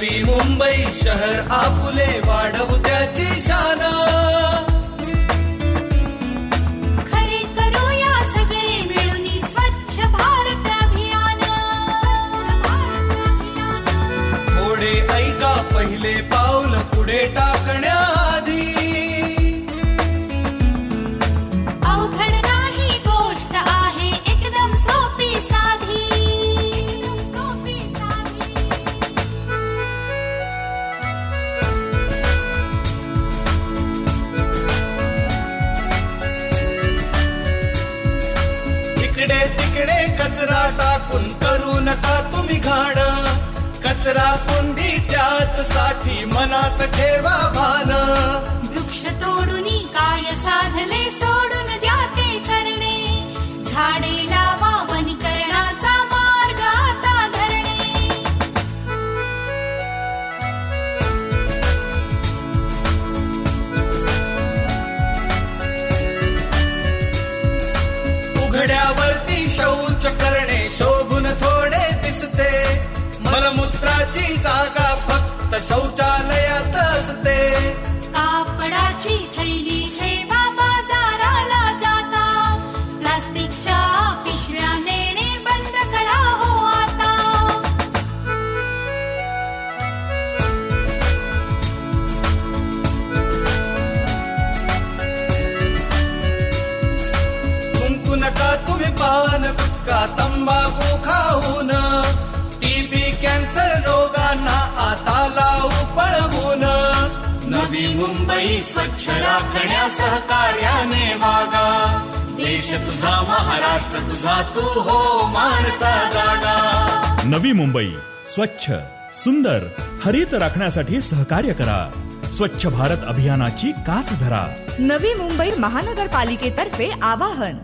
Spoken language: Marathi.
नवी मुंबई शहर आपुले वाढवू त्याची शान. खरे करूया सगळे मिळून स्वच्छ भारत अभियान. थोडे ऐका पहिले पाऊल पुढे टाकण्याआधी. अवघड नाही गोष्ट आहे एकदम सोपी साधी. इकडे तिकडे कचरा टाकून करू नका तुम्ही घाण. कचरा कुंडी त्याच साठी मनात ठेवा भान. वृक्ष तोडून काय साधले सोडून द्या ते करणे. झाडे लावा वनीकरणाचा मार्ग आता धरणे. उघड्यावरती शौच करणे शोभून थोडे दिसते. मलमूत्राची जागा फक्त शौचालयात असते. कापडाची थैली ठेवा बाजाराला जाता. प्लास्टिकच्या पिशव्या नेणे बंद करा हो आता. थुंकू नका तुम्ही पान गुटखा तंबाखू खाऊन. टीबी कॅन्सर रोगांना आता लावू पळवून. नवी मुंबई स्वच्छ राखण्या सहकार्याने वागा. देश तुझा महाराष्ट्र तुझा तू हो माणसा जागा. नवी मुंबई स्वच्छ सुंदर हरित राखण्यासाठी सहकार्य करा. स्वच्छ भारत अभियानाची कास धरा. नवी मुंबई महानगरपालिकेतर्फे आवाहन.